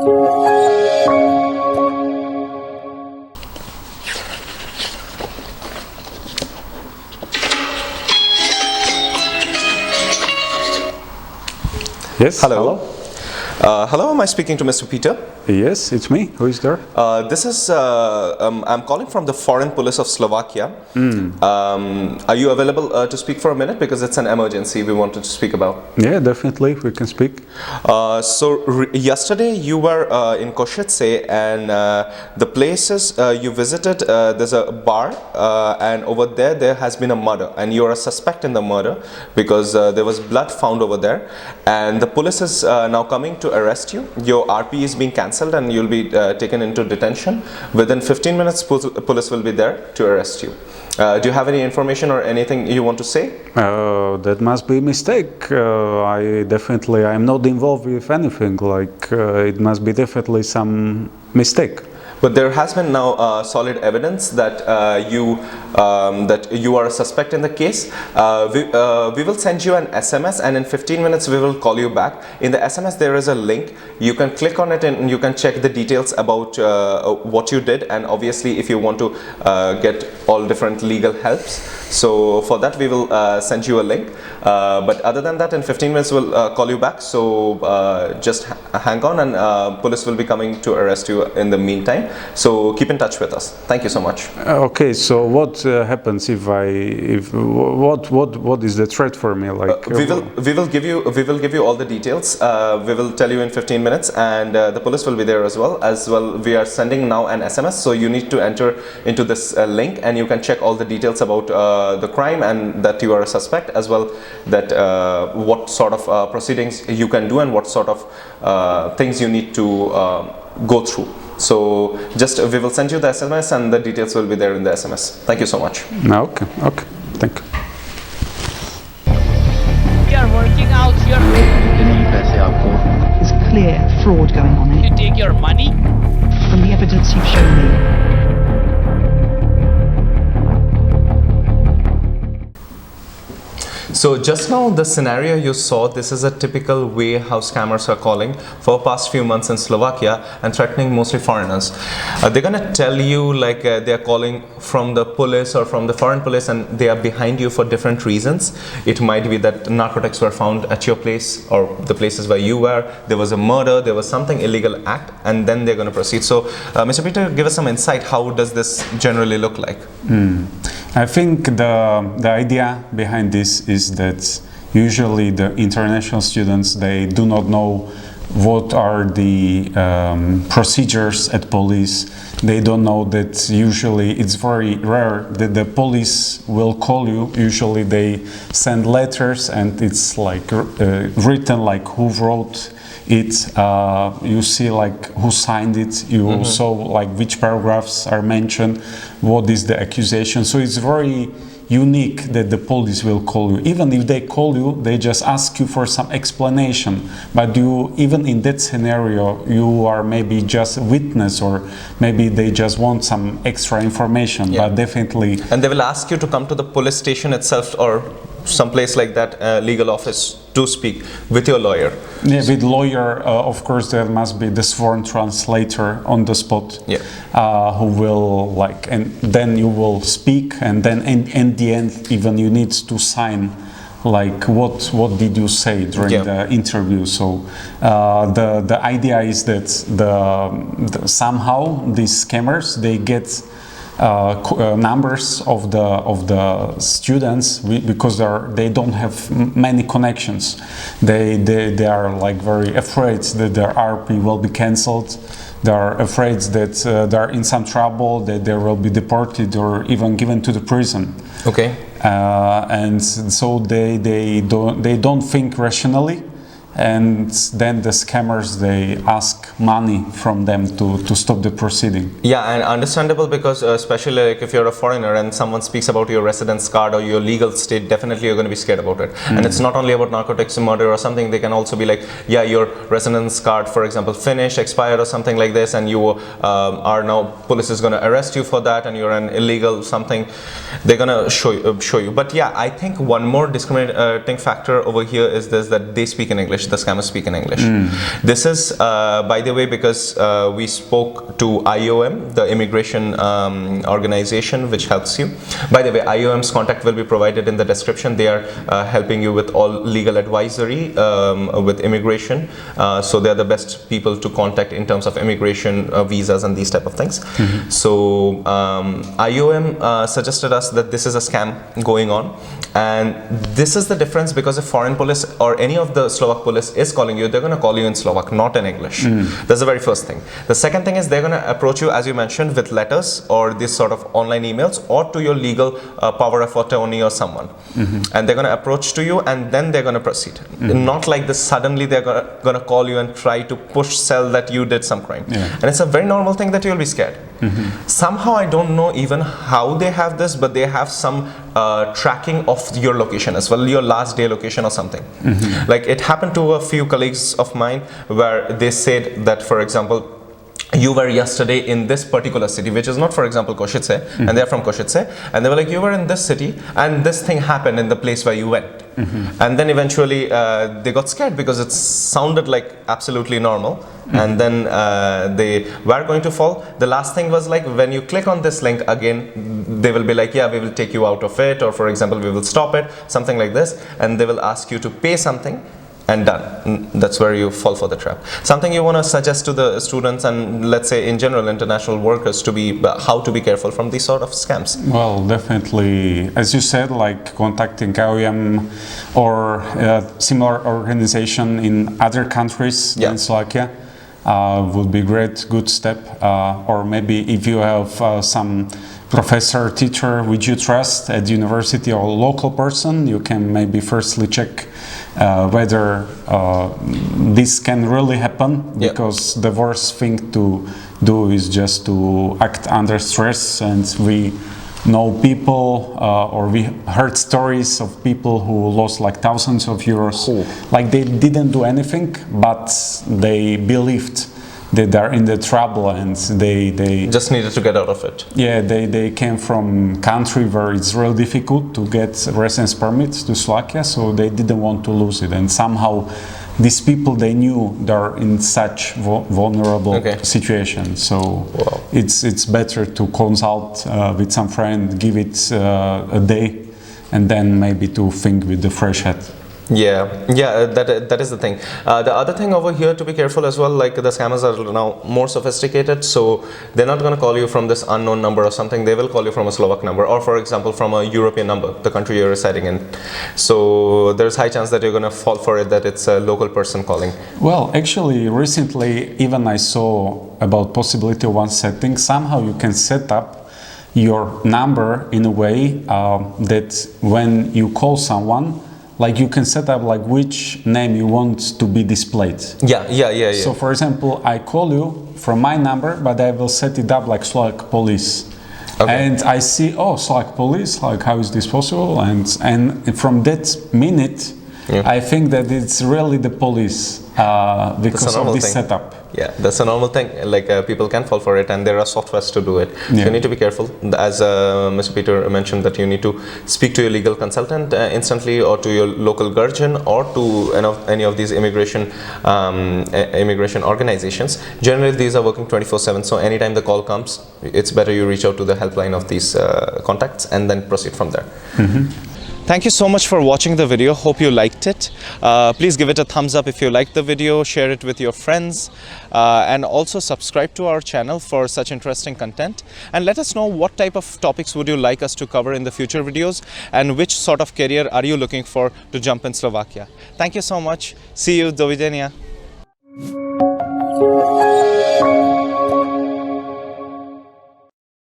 Yes. Hello. Hello, am I speaking to Mr. Peter? Yes, it's me. Who is there? This is, I'm calling from the Foreign Police of Slovakia. Are you available to speak for a minute? Because it's an emergency we wanted to speak about. Yeah, definitely, we can speak. Yesterday you were in Košice, and the places you visited, there's a bar, and over there has been a murder, and you're a suspect in the murder because there was blood found over there, and the police is now coming to arrest you. Your RP is being cancelled and you'll be taken into detention. Within 15 minutes police will be there to arrest you. Do you have any information or anything you want to say? That must be a mistake. I'm not involved with anything. It must be definitely some mistake. But there has been now solid evidence that you are a suspect in the case. We will send you an SMS, and in 15 minutes we will call you back. In the SMS there is a link. You can click on it and you can check the details about what you did, and obviously if you want to get all different legal helps. So for that we will send you a link. But other than that, in 15 minutes we'll call you back. So just hang on, and police will be coming to arrest you in the meantime. So keep in touch with us. Thank you so much. Okay, so what happens if what is the threat for me? We will give you all the details. We will tell you in 15 minutes, and the police will be there as well. We are sending now an SMS, so you need to enter into this link, and you can check all the details about the crime and that you are a suspect, as well that what sort of proceedings you can do and what sort of things you need to go through. So we will send you the SMS, and the details will be there in the SMS. Thank you so much. Okay, thank you. We are working out here. There's clear fraud going on to here take your money. from the evidence you've shown me. So just now the scenario you saw, this is a typical way how scammers are calling for past few months in Slovakia and threatening mostly foreigners. They're gonna tell you like they're calling from the police or from the foreign police, and they are behind you for different reasons. It might be that narcotics were found at your place or the places where you were, there was a murder, there was something illegal act, and then they're gonna proceed. So Mr. Peter, give us some insight. How does this generally look like? I think the idea behind this is that usually the international students, they do not know what are the procedures at police. They don't know that usually it's very rare that the police will call you. Usually they send letters, and it's like written like who wrote it, you see like who signed it, you saw like which paragraphs are mentioned, what is the accusation. So it's very unique that the police will call you. Even if they call you, they just ask you for some explanation, but you, even in that scenario, you are maybe just a witness, or maybe they just want some extra information. But definitely, and they will ask you to come to the police station itself or some place like that, legal office, to speak with your lawyer. Yeah, with lawyer, of course, there must be the sworn translator on the spot, who will and then you will speak, and then in the end, even you need to sign like what did you say during the interview. So the idea is that somehow these scammers, they get numbers of the students because they don't have many connections. They are like very afraid that their RP will be cancelled. They are afraid that they are in some trouble, that they will be deported or even given to the prison. Okay. And so they don't think rationally. And then the scammers, they ask money from them to stop the proceeding. Yeah, and understandable, because especially like if you're a foreigner and someone speaks about your residence card or your legal state, definitely you're going to be scared about it. And it's not only about narcotics and murder or something. They can also be like, yeah, your residence card, for example, finished, expired or something like this, and you are now, police is going to arrest you for that, and you're an illegal something. They're going to show you. But yeah, I think one more discriminating factor over here is this, that they speak in English. the scammers speak in English. This is, by the way, because we spoke to IOM, the immigration organization which helps you. By the way, IOM's contact will be provided in the description. They are helping you with all legal advisory with immigration. So they are the best people to contact in terms of immigration, visas and these type of things. So IOM suggested us that this is a scam going on, and this is the difference, because if foreign police or any of the Slovak police is calling you, they're going to call you in Slovak, not in English. That's the very first thing. The second thing is they're going to approach you, as you mentioned, with letters or this sort of online emails, or to your legal power of attorney or someone, and they're going to approach to you, and then they're going to proceed. Not like this suddenly they're going to call you and try to push sell that you did some crime. And it's a very normal thing that you'll be scared. Somehow I don't know even how they have this, but they have some tracking of your location as well, your last day location or something. Like it happened to a few colleagues of mine where they said that, for example, you were yesterday in this particular city, which is not, for example, Košice, and they're from Košice, and they were like, you were in this city and this thing happened in the place where you went. And then eventually they got scared because it sounded like absolutely normal, and then they were going to fall. The last thing was like, when you click on this link again, they will be like, yeah, we will take you out of it, or for example, we will stop it, something like this, and they will ask you to pay something, and done. That's where you fall for the trap. Something you want to suggest to the students and, let's say, in general, international workers, to be how to be careful from these sort of scams? Well, definitely, as you said, like contacting IOM or similar organization in other countries than Slovakia would be great, good step. Or maybe if you have some professor, teacher which you trust at university, or local person, you can maybe firstly check whether this can really happen, because the worst thing to do is just to act under stress. And we know people, or we heard stories of people who lost like thousands of euros. Like they didn't do anything, but they believed that they're in the trouble, and they just needed to get out of it. Yeah, they came from country where it's really difficult to get residence permits to Slovakia, so they didn't want to lose it. And somehow these people, they knew they're in such vulnerable situation. So it's better to consult with some friend, give it a day, and then maybe to think with the fresh head. Yeah, that is the thing. The other thing over here to be careful as well, like the scammers are now more sophisticated, so they're not going to call you from this unknown number or something. They will call you from a Slovak number, or for example from a European number, the country you're residing in. So there's high chance that you're going to fall for it, that it's a local person calling. Well, actually recently even I saw about possibility of one setting. Somehow you can set up your number in a way that when you call someone, like you can set up like which name you want to be displayed. Yeah. So for example, I call you from my number, but I will set it up like Slovak police. And I see, oh, Slovak police, like how is this possible? And from that minute, I think that it's really the police because of this setup. Yeah, that's a normal thing. Like people can fall for it, and there are softwares to do it. So you need to be careful. As Mr. Peter mentioned, that you need to speak to your legal consultant instantly, or to your local guardian, or to any of these immigration organizations. Generally, these are working 24/7. So anytime the call comes, it's better you reach out to the helpline of these contacts and then proceed from there. Thank you so much for watching the video. Hope you liked it. Please give it a thumbs up if you liked the video, share it with your friends, and also subscribe to our channel for such interesting content. And let us know what type of topics would you like us to cover in the future videos, and which sort of career are you looking for to jump in Slovakia. Thank you so much. See you. Do videnia.